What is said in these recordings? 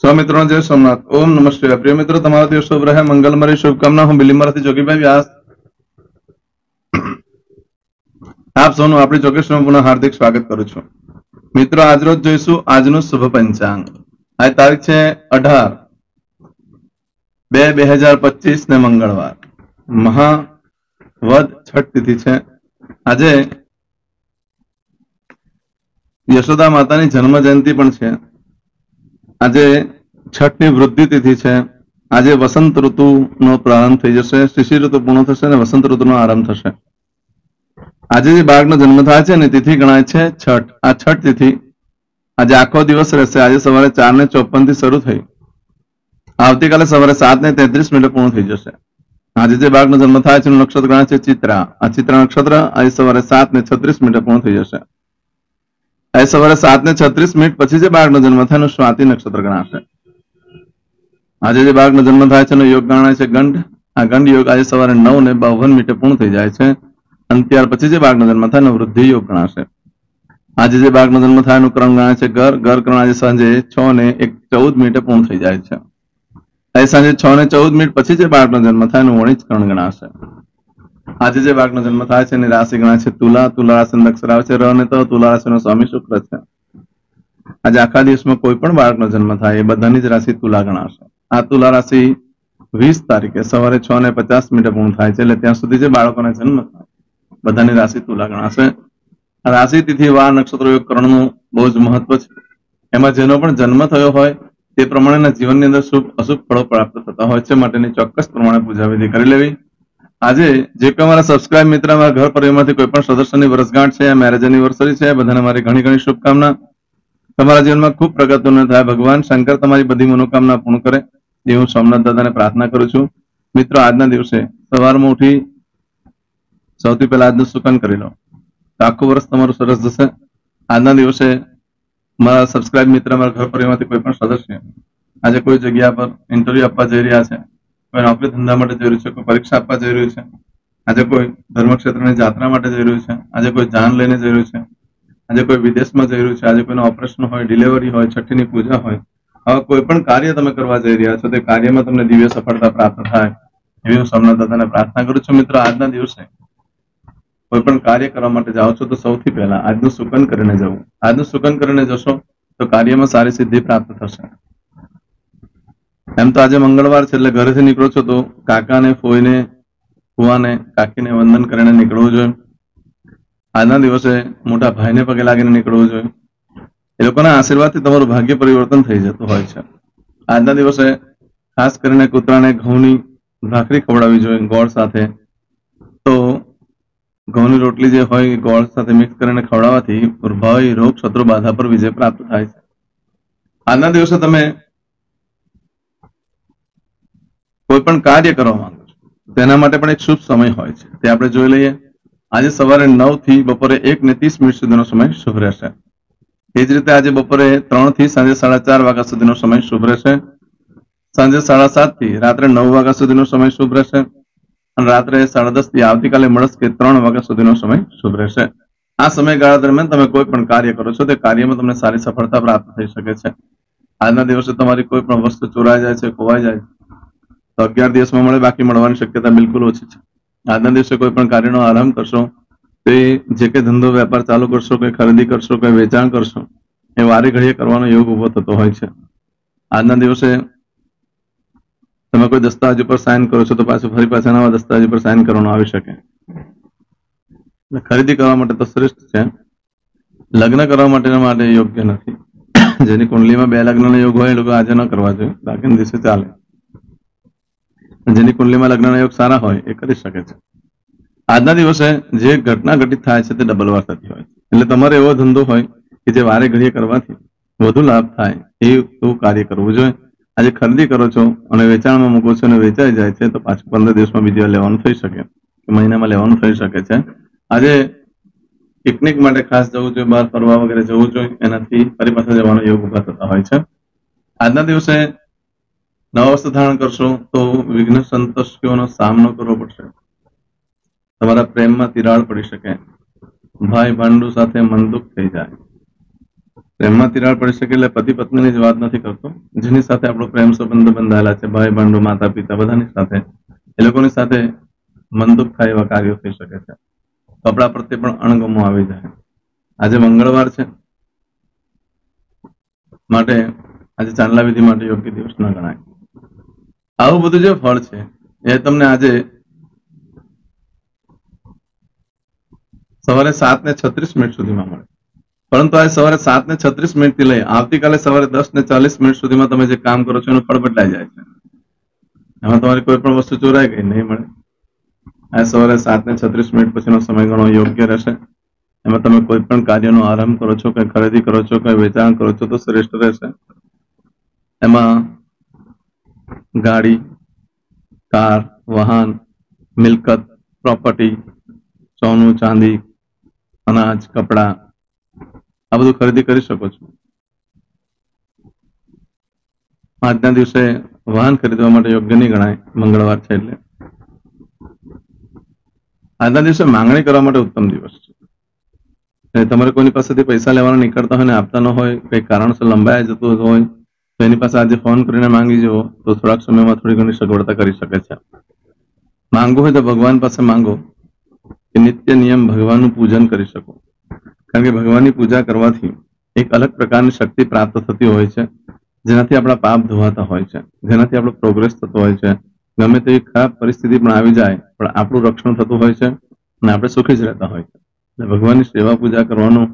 सौ मित्रों जय सोमनाथ। ओम नमः शिवाय। प्रिय मित्रों, તમારો દિવસ શુભ રહે, મંગલમય શુભકામના। હું બિલીમરાથી જોગીભાઈ વ્યાસ આપ સૌનું આપણી જોગેશમાં પુનઃ હાર્દિક સ્વાગત કરું છું। મિત્રો, આજરોજ જોઈશું આજનું શુભ પંચાંગ। આજ તારીખ છે 18/2/2025 ને મંગળવાર, મહાવદ છઠ તિથિ છે। આજે યશોદા માતાની જન્મ જયંતિ પણ છે। આજે છઠની વૃદ્ધિ તિથિ છે। આજે વસંત ઋતુનો પ્રારંભ થઈ જશે, શિશિર ઋતુ પૂર્ણ થશે અને વસંત ઋતુનો આરંભ થશે। આજે જે બાળકનો જન્મ થાય છે ને તિથિ ગણાય છે છઠ। આ છઠ તિથિ આજે આખો દિવસ રહેશે। આજે સવારે 4:54 થી શરૂ થઈ આવતીકાલે સવારે 7:33 પૂર્ણ થઈ જશે। આજે જે બાળકનો જન્મ થાય છે એનું નક્ષત્ર ગણાય છે ચિત્રા। આ ચિત્રા નક્ષત્ર આજે સવારે 7:36 પૂર્ણ થઈ જશે। આજે સવારે 7:36 પછી જે બાળકનો જન્મ થાય એનું સ્વાતિ નક્ષત્ર ગણાશે। આજે જે બાળકનો જન્મ થાય છે એનો યોગ ગણાય છે ગંડ। આ ગંડ યોગ આજે સવારે 9:52 પૂર્ણ થઈ જાય છે અને ત્યાર પછી જે બાળકનો જન્મ થાય એનો વૃદ્ધિ યોગ ગણાશે। આજે જે બાળકનો જન્મ થાય એનું ક્રમ ગણાય છે ગર। ગર ક્રમ આજે સાંજે 6:14 પૂર્ણ થઈ જાય છે। આજે સાંજે 6:14 પછી જે બાળકનો જન્મ થાય એનું વણિજ કરણ ગણાશે। આજે જે બાળકનો જન્મ થાય છે એની રાશિ ગણાય છે તુલા। તુલા રાશિનો અક્ષર આવે છે ર અને ત। તુલા રાશિનો સ્વામી શુક્ર છે। આજે આખા દિવસમાં કોઈ પણ બાળકનો જન્મ થાય એ બધાની જ રાશિ તુલા ગણાશે। આ તુલા રાશિ 20 તારીખે સવારે 6:50 પૂર્ણ થાય છે, એટલે ત્યાં સુધી જે બાળકોના જન્મ થાય બધાની રાશિ તુલા ગણાશે। રાશિ તિથિ વાર નક્ષત્રો યોગ કરણનું બહુ જ મહત્વ છે। એમાં જેનો પણ જન્મ થયો હોય તે પ્રમાણેના જીવનની અંદર શુભ અશુભ ફળો પ્રાપ્ત થતા હોય છે, માટેની ચોક્કસ પ્રમાણે પૂજા વિધિ કરી લેવી। આજે જે કોઈ અમારા સબસ્ક્રાઇબ મિત્ર, અમારા ઘર પરિવારમાંથી કોઈ પણ સદસ્યની વર્ષગાંઠ છે, મેરેજ એનિવર્સરી છે, બધાને મારી ઘણી ઘણી શુભકામના। તમારા જીવનમાં ખૂબ પ્રગતિનો થાય, ભગવાન શંકર તમારી બધી મનોકામના પૂર્ણ કરે એ હું સોમનાથ દાદાને પ્રાર્થના કરું છું। મિત્રો, આજના દિવસે સવારમાં ઉઠી સૌથી પહેલા આજનું સુકન કરી લો તો આખું વર્ષ તમારું સરસ જશે। આજના દિવસે મારા સબસ્ક્રાઇબ મિત્ર, મારા ઘર પરિવારમાંથી કોઈ પણ સદસ્ય આજે કોઈ જગ્યા પર ઇન્ટરવ્યુ આપવા જઈ રહ્યા છે, કોઈ નોકરી ધંધા માટે જઈ રહ્યું છે, કોઈ પરીક્ષા આપવા જઈ રહ્યું છે, આજે કોઈ ધર્મક્ષેત્રની યાત્રા માટે જઈ રહ્યું છે, આજે કોઈ જાન લઈને જઈ રહ્યું છે, આજે કોઈ વિદેશમાં જઈ રહ્યું છે, આજે કોઈનું ઓપરેશન હોય, ડિલિવરી હોય, છઠ્ઠીની પૂજા હોય, આવા કોઈ પણ કાર્ય તમે કરવા જઈ રહ્યા છો તે કાર્યમાં તમને દિવ્ય સફળતા પ્રાપ્ત થાય એવી હું સોમનાથ દાદાને પ્રાર્થના કરું છું। મિત્રો, આજના દિવસે કોઈ પણ કાર્ય કરવા માટે જાઓ છો તો સૌથી પહેલા આજનું સુકન કરીને જવું। આજનું સુકન કરીને જશો તો કાર્યમાં સારી સિદ્ધિ પ્રાપ્ત થશે। એમ તો આજે મંગળવાર છે એટલે ઘરેથી નીકળો છો તો કાકાને, ફોઈને, ફુવાને, કાકીને વંદન કરીને નીકળવું જોઈએ। આજના દિવસે મોટા ભાઈને પગે લાગીને નીકળવું જોઈએ। એ લોકોના આશીર્વાદથી તમારું ભાગ્ય પરિવર્તન થઈ જતું હોય છે। આજના દિવસે ખાસ કરીને કૂતરાને ઘઉંની ભાખરી ખવડાવવી જોઈએ ગોળ સાથે। તો ઘઉંની રોટલી જે હોય એ ગોળ સાથે મિક્સ કરીને ખવડાવવાથી ભય, રોગ, શત્રુ બાધા પર વિજય પ્રાપ્ત થાય છે। આજના દિવસે તમે કોઈ પણ કાર્ય કરવા માંગો છો તેના માટે પણ એક શુભ સમય હોય છે, તે આપણે જોઈ લઈએ। આજે સવારે 9 થી બપોરે 1:30 સુધીનો સમય શુભ રહેશે। એ જ રીતે આજે બપોરે 3 થી સાંજે 4:30 વાગ્યા સુધીનો સમય શુભ રહેશે। સાંજે 7:30 થી રાત્રે 9 વાગ્યા સુધીનો સમય શુભ રહેશે અને રાત્રે 10:30 થી આવતીકાલે મળસ્કે 3 વાગ્યા સુધીનો સમય શુભ રહેશે। આ સમયગાળા દરમિયાન તમે કોઈ પણ કાર્ય કરો છો તે કાર્યમાં તમને સારી સફળતા પ્રાપ્ત થઈ શકે છે। આજના દિવસે તમારી કોઈ પણ વસ્તુ ચોરાઈ જાય છે, ખોવાઈ જાય તો 11 દિવસમાં મળે, બાકી મળવાની શક્યતા બિલકુલ ઓછી છે। આજના દિવસે કોઈ પણ કાર્યનો આરંભ કરશો તો જે કે ધંધો વેપાર ચાલુ કરશો, કોઈ ખરીદી કરશો, કોઈ વેચાણ કરશો એ વારે ઘડીએ કરવાનો યોગ ઉભો થતો હોય છે। આજના દિવસે તમે કોઈ દસ્તાવેજ ઉપર સાઇન કરો છો તો પાછું ફરી પાછા નવા દસ્તાવેજ ઉપર સાઇન કરવાનું આવી શકે। ખરીદી કરવા માટે તો શ્રેષ્ઠ છે, લગ્ન કરવા માટે યોગ્ય નથી। જેની કુંડલીમાં 2 લગ્નનો યોગ હોય એ લોકો આજે ન કરવા જોઈએ, બાકીના દિવસે ચાલે। જેની કુંડલીમાં લગ્નના યોગ સારા હોય એ કરી શકે છે। આજના દિવસે જે ઘટના ઘટિત થાય છે તે ડબલ વાર થતી હોય છે, એટલે તમારે એવો ધંધો હોય કે જે વારે ઘડીએ કરવાથી વધુ લાભ થાય એવું કાર્ય કરવું જોઈએ। આજે ખરીદી કરો છો અને વેચાણમાં મૂકો છો અને વેચાઈ જાય છે તો પાછું 15 દિવસમાં બીજી વાર લેવાનું થઈ શકે, મહિનામાં લેવાનું થઈ શકે છે। આજે પિકનિક માટે ખાસ જવું જોઈએ, બહાર ફરવા વગેરે જવું જોઈએ, એનાથી ફરી પાછા જવાનો યોગ ઉભા થતા હોય છે। આજના દિવસે નવા વસ્ત્ર ધારણ કરશો તો વિઘ્ન સંતોષીઓનો સામનો કરવો પડશે। તમારા પ્રેમમાં તિરાડ પડી શકે, ભાઈ ભાંડુ સાથે મન દુઃખ થઈ જાય, પ્રેમમાં તિરાડ પડી શકે એટલે પતિ પત્નીની જ વાત નથી કરતો, જેની સાથે આપણો પ્રેમ સંબંધ બંધાયેલા છે, ભાઈ બંધુ માતા પિતા બધાની સાથે, એ લોકોની સાથે મન દુઃખ થાય એવા કાર્યો થઈ શકે છે. કપડા પ્રત્યે પણ અણગમો આવી જાય. આજે મંગળવાર છે માટે આજે ચાંદલા વિધિ માટે યોગ્ય દિવસ ન ગણાય. આવું બધું જે ફળ છે એ તમને આજે સવારે 7:36 સુધીમાં મળે. પરંતુ આજે સવારે 7:36 થી લઈ આવતીકાલે સવારે 10:40 સુધીમાં તમે જે કામ કરો છો એનું ફળ બદલાઈ જાય છે. એમાં તમારી કોઈ પણ વસ્તુ ચોરાય ગઈ નહીં મળે. આજે સવારે 7:36 પછીનો સમયગાળો યોગ્ય રહેશે. એમાં તમે કોઈ પણ કાર્યનો આરંભ કરો છો, કઈ ખરીદી કરો છો, કઈ વેચાણ કરો છો તો શ્રેષ્ઠ રહેશે. એમાં ગાડી, કાર, વાહન, મિલકત, પ્રોપર્ટી, સોનું ચાંદી, અનાજ, કપડા આ બધું ખરીદી કરી શકો છો. આજના દિવસે વાહન ખરીદવા માટે યોગ્ય નહીં ગણાય, મંગળવાર છે એટલે. આજના દિવસે માંગણી કરવા માટે ઉત્તમ દિવસ છે. તમારે કોઈની પાસેથી પૈસા લેવાના નીકળતા હોય ને આપતા ન હોય, કઈ કારણસર લંબાઈ જતું હોય તો એની પાસે આજે ફોન કરીને માંગી જુઓ તો થોડાક સમયમાં થોડી ઘણી સગવડતા કરી શકે છે. માંગવું હોય તો ભગવાન પાસે માંગો કે નિત્ય નિયમ ભગવાનનું પૂજન કરી શકો. કારણ કે ભગવાનની પૂજા કરવાથી એક અલગ પ્રકારની શક્તિ પ્રાપ્ત થતી હોય છે, જેનાથી આપણા પાપ ધોવાતા હોય છે, જેનાથી આપણો પ્રોગ્રેસ થતો હોય છે. ગમે તેવી ખરાબ પરિસ્થિતિ પણ આવી જાય પણ આપણું રક્ષણ થતું હોય છે અને આપણે સુખી જ રહેતા હોય છે. ભગવાનની સેવા પૂજા કરવાનું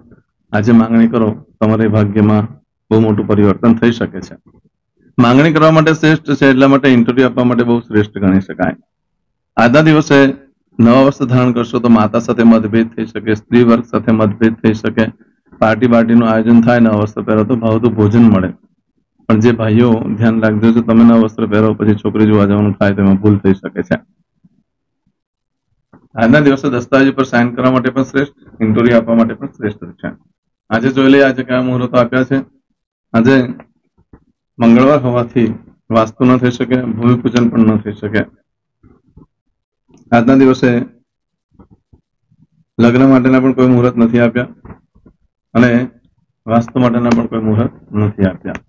આજે માંગણી કરો, તમારે ભાગ્યમાં બહુ મોટું પરિવર્તન થઈ શકે છે. માંગણી કરવા માટે શ્રેષ્ઠ છે એટલા માટે ઇન્ટરવ્યુ આપવા માટે બહુ શ્રેષ્ઠ ગણી શકાય. આજના દિવસે નવા વસ્ત્ર ધારણ કરશો તો માતા સાથે મતભેદ થઈ શકે, સ્ત્રી વર્ગ સાથે મતભેદ થઈ શકે, પાર્ટી બાર્ટીનું આયોજન થાય, નવા વસ્ત્ર પહેરો તો ભાવતું ભોજન મળે. પણ જે ભાઈઓ ધ્યાન રાખજો, જો તમે નવા વસ્ત્ર પહેરો પછી છોકરી જોવા જવાનું થાય તો એમાં ભૂલ થઈ શકે છે. આજના દિવસે દસ્તાવેજ પર સાઇન કરવા માટે પણ શ્રેષ્ઠ, ઇન્ટરવ્યુ આપવા માટે પણ શ્રેષ્ઠ છે. આજે જોઈ લઈએ આજે કયા મુહૂર્તો આપ્યા છે. આજે મંગળવાર હોવાથી વાસ્તુ ન થઈ શકે, ભૂમિપૂજન પણ ન થઈ શકે. આજના દિવસે લગ્ન માટેના પણ કોઈ મુહૂર્ત નથી આપ્યા અને વાસ્તુ માટેના પણ કોઈ મુહૂર્ત નથી આપ્યા.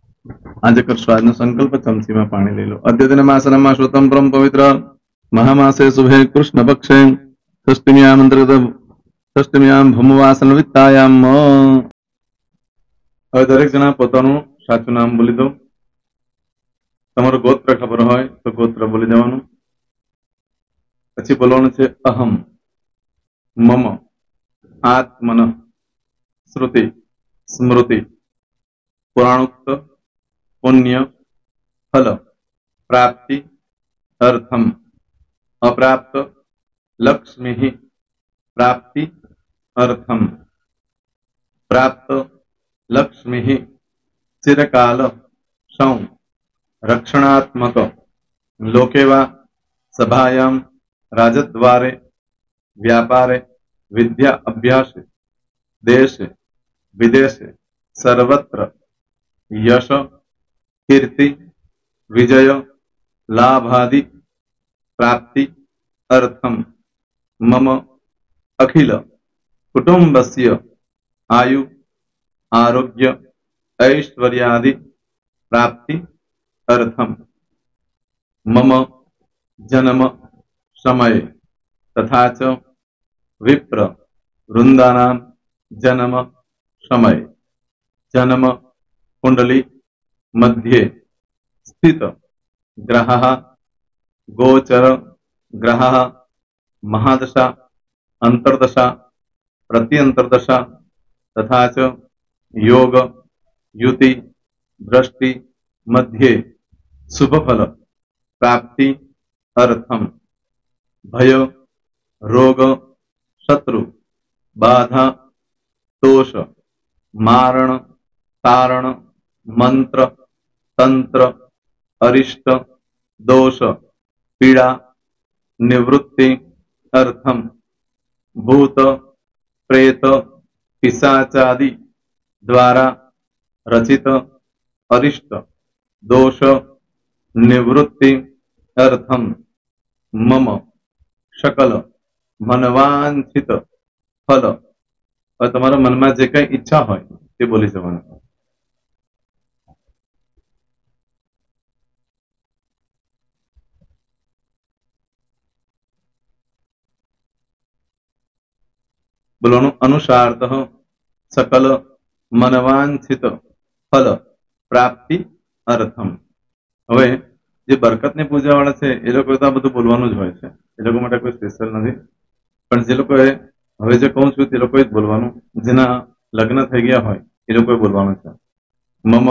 આજે કરશો આજનો સંકલ્પ, ચમચીમાં પાણી લઈ લો. અદ્યતન માસનમાં શ્રોતમ પરમ પવિત્ર મહામાસે શુભે કૃષ્ણ પક્ષે ષષ્ઠમીયામ અંતર્ગત ષષ્ઠમીયામ ભૂમવાસન વિત્તાયામ. હવે દરેક જણા પોતાનું સાચું નામ બોલી દો. તમારું ગોત્ર ખબર હોય તો ગોત્ર બોલી દેવાનું. પછી બોલવાનું છે અહમ, મમ, આત્મન, શ્રુતિ, સ્મૃતિ, પુરાણોક્ત, પુણ્ય, ફલ, પ્રાપ્તિ, અર્થમ, અપ્રાપ્ત, લક્ષ્મી, પ્રાપ્તિ, અર્થમ, પ્રાપ્ત, લક્ષ્મી, ચિરકાલ, સૌ, રક્ષણાત્મક, લોકેવા, સભાયામ, રાજદ્વારે, વ્યાપારે, વિદ્યા અભ્યાસે, દેશે વિદેશે, સર્વત્ર, યશ, કીર્તિ, વિજય, લાભાદિ, પ્રાપ્તિ, અર્થમ, મમ, અખિલ, કુટુંબસ્ય, આયુ, આરોગ્ય, ઐશ્વર્યાદિ, પ્રાપ્તિ, અર્થમ, મમ, જન્મ સમયે તથા ચ વિપ્ર વૃંદાનામ જન્મ સમયે જન્મ કુંડલી મધ્યે સ્થિત ગ્રહઃ ગોચર ગ્રહઃ મહાદશા અંતર્દશા પ્રત્યંતર્દશા તથા ચ યોગ યુતિ દ્રષ્ટિ મધ્યે શુભફલ પ્રાપ્તિ અર્થમ ભય રોગ શત્રુ બાધા દોષ મારણ તારણ મંત્ર તંત્ર અરિષ્ટ દોષ પીડા નિવૃત્તિ અર્થમ ભૂત પ્રેત પિશાચાદि દ્વારા રચિત અરિષ્ટ દોષ નિવૃત્તિ અર્થમ મમ શકલ મનવાંછિત ફલ. હવે તમારા મનમાં જે કઈ ઈચ્છા હોય તે બોલી જવાનું. બોલવાનું અનુસારતઃ સકલ મનવાંછિત ફલ પ્રાપ્તિ અર્થમ. હવે જે બરકતની પૂજા વાળા છે એ લોકો તો આ બધું બોલવાનું જ હોય છે, એ લોકો માટે કોઈ સ્પેશિયલ નથી. પણ જે લોકોએ હવે જે કહું છું તે લોકોએ જ બોલવાનું, જેના લગ્ન થઈ ગયા હોય એ લોકોએ બોલવાનું છે. મમ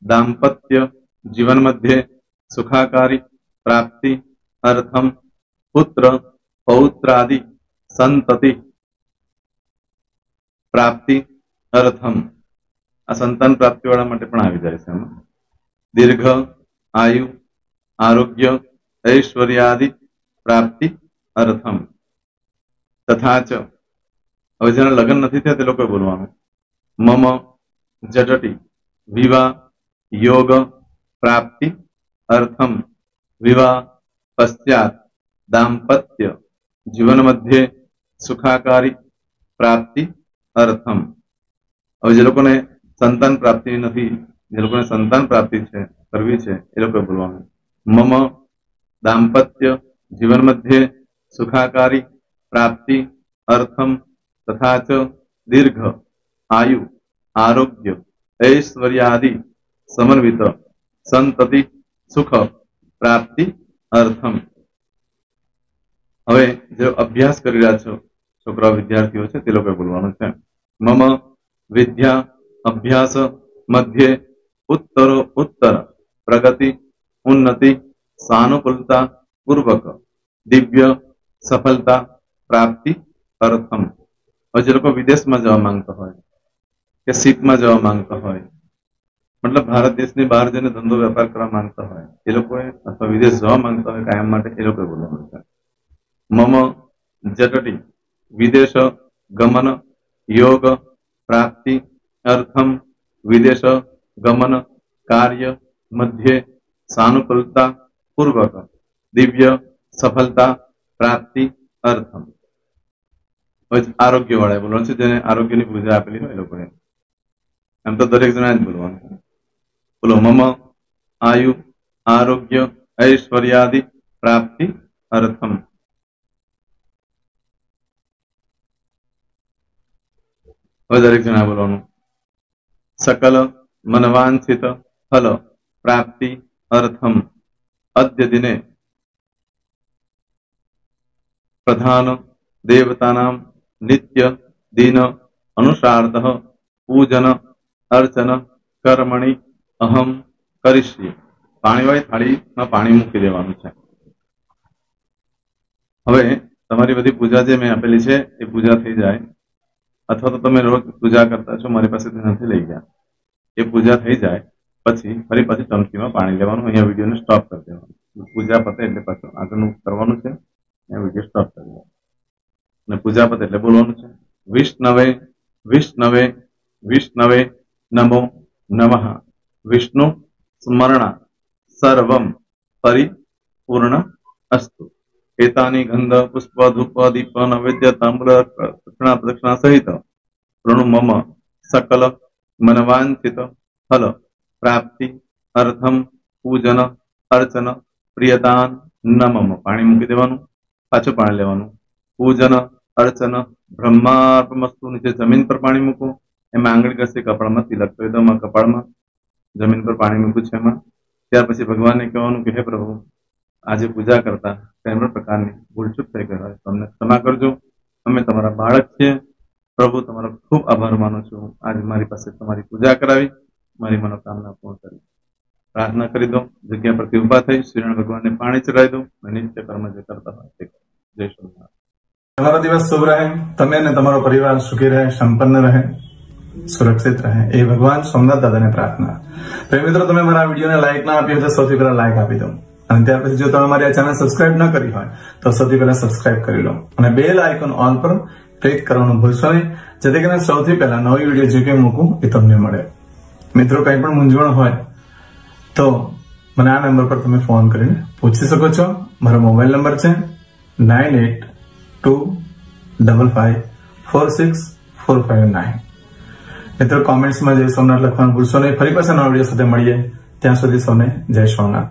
દાંપત્ય જીવન મધ્યે સુખાકારી પ્રાપ્તિ અર્થમ પુત્ર પૌત્રાદિ સંતતિ પ્રાપ્તિ અર્થમ. આ સંતાન પ્રાપ્તિ વાળા માટે પણ આવી જાય છે એમાં. દીર્ઘ આયુ આરોગ્ય ઐશ્વર્યાદિ પ્રાપ્તિ અર્થમ. તથા ચ, હવે જેના લગ્ન નથી થયા તે લોકોએ બોલવાનું. મમ જટટી વિવાહ યોગ પ્રાપ્તિ અર્થમ વિવાહ પશ્ચાત દાંપત્ય જીવન મધ્યે સુખાકારી પ્રાપ્તિ અર્થમ. હવે જે લોકોને સંતાન પ્રાપ્તિ નથી, જે લોકોને સંતાન પ્રાપ્તિ છે કરવી છે એ લોકોએ બોલવાનું. મમ દાંપત્ય જીવન મધ્યે સુખાકારી પ્રાપ્તિ અર્થમ તથા ચ દીર્ઘ આયુ આરોગ્ય ઐશ્વર્યાદિ સમન્વિત સંતતિ સુખ પ્રાપ્તિ અર્થમ. હવે જે અભ્યાસ કરી રહ્યા છો છોકરાઓ વિદ્યાર્થીઓ છે તે લોકોએ બોલવાનું છે. મમ વિદ્યા અભ્યાસ મધ્યે ઉત્તરો ઉત્તર પ્રગતિ ઉન્નતિ સાનુકૂલતા પૂર્વક દિવ્ય સફળતા પ્રાપ્તિ અર્થમ. હવે જે લોકો વિદેશમાં જવા માંગતા હોય કે શીપમાં જવા માંગતા હોય, મતલબ ભારત દેશની બહાર જઈને ધંધો વેપાર કરવા માંગતા હોય એ લોકોએ, અથવા વિદેશ જવા માંગતા હોય કાયમ માટે, એ લોકોએ બોલવાનું છે. મમ જટટી વિદેશ ગમન યોગ પ્રાપ્તિ અર્થમ વિદેશ ગમન કાર્ય મધ્યે સાનુકૂલતા પૂર્વક દિવ્ય સફળતા પ્રાપ્તિ અર્થમ. આરોગ્ય વાળા બોલવાનું છે, જેને આરોગ્યની પૂજા આપેલી હોય એ લોકોએ. એમ તો દરેક જણા જ બોલવાનું છે. બોલો મમ આયુ આરોગ્ય ઐશ્વર્યાદિ પ્રાપ્તિ અર્થમ. હવે દરેક જણા બોલવાનું. સકલ મનવાંછિત ફલ પ્રાપ્તિ અર્થમ અદ્ય દિને પ્રધાન દેવતાનામ નિત્ય દિન અનુસારતઃ પૂજન અર્ચન કર્મણિ અહમ કરીશ્યે. પાણીવાળી થાળીમાં પાણી મૂકી દેવાનું છે. હવે તમારી બધી પૂજા જે મેં આપેલી છે એ પૂજા થઈ જાય, અથવા તો તમે રોજ પૂજા કરતા છો મારી પાસેથી નથી લઈ ગયા, એ પૂજા થઈ જાય પછી ફરી પાછી ચમચીમાં પાણી લેવાનું. અહીંયા વિડીયોને સ્ટોપ કરી દેવાનું. પૂજા પતે એટલે પાછું આગળનું કરવાનું છે. અહીંયા વિડીયો સ્ટોપ કરી દેવાનું અને પૂજા પતે એટલે બોલવાનું છે. વિષ્ણવે વિષ્ણવે વિષ્ણવે નમો નમઃ વિષ્ણુ સ્મરણા સર્વમ પરિપૂર્ણ અસ્તુ. એતાની ગંધ પુષ્પ ધૂપ દીપ નૈવેદ્ય તાંબૂલ દક્ષિણા પ્રદક્ષિણા સહિત પ્રણુ મમ સકલ મનવાંછિત ફલ પ્રાપ્તિ અર્થમ પૂજન અર્ચન પ્રિયદાન ન મમ. પાણી મૂકી દેવાનું, પાછું પાણી લેવાનું. પૂજન અર્ચન બ્રહ્માર્પણમસ્તુ. નીચે જમીન પર પાણી મૂકો, એમાં આંગળી ઘસી કપાળમાં તિલક કરી દો. કપાળમાં જમીન પર પાણી મૂક્યું છે એમાં. ત્યાર પછી ભગવાનને કહેવાનું કે હે પ્રભુ, આજે પૂજા કરતા કોઈ પણ પ્રકારની ભૂલચૂક થઈ ગઈ હોય તો અમને ક્ષમા કરજો. અમે તમારા બાળક છીએ પ્રભુ, તમારો ખૂબ આભાર માનું છું. આજે મારી પાસે તમારી પૂજા કરાવી, મારી મનોકામના પૂર્ણ કરી. પ્રાર્થના કરી દો. જગ્યા પરથી ઉભા થઈ શ્રીનારાયણ ભગવાનને પાણી ચડાવી દો અને નિત્ય કર્મ જે કરતા હોય તે. જય શ્રી. તમારો દિવસ શુભ રહે, તમે અને તમારો પરિવાર સુખી રહે, સંપન્ન રહે, સુરક્ષિત રહે, એ ભગવાન સોમનાથ દાદાને પ્રાર્થના. તો મિત્રો, તમે મારા વિડીયોને લાઈક ના આપી હોય તો સૌથી પહેલા લાઈક આપી દો, અને ત્યાર પછી જો તમે મારી આ ચેનલ સબસ્ક્રાઇબ ન કરી હોય તો સૌથી પહેલા સબસ્ક્રાઇબ કરી લો, અને બેલ આઇકોન ઓલ પર ક્લિક કરવાનું ભૂલશો નહીં, જેથી કરીને સૌથી પહેલા નવી વિડીયો જે કંઈ મૂકું એ તમને મળે. મિત્રો, કંઈ પણ મૂંઝવણ હોય તો મને આ નંબર પર તમે ફોન કરીને પૂછી શકો છો. મારો મોબાઈલ નંબર છે 9825546459. મિત્રો, કોમેન્ટ્સમાં જય સોમનાથ લખવાનું ભૂલશો નહીં. ફરી પાછા નવા વિડીયો સાથે મળીએ. ત્યાં સુધી સૌને જય સોમનાથ.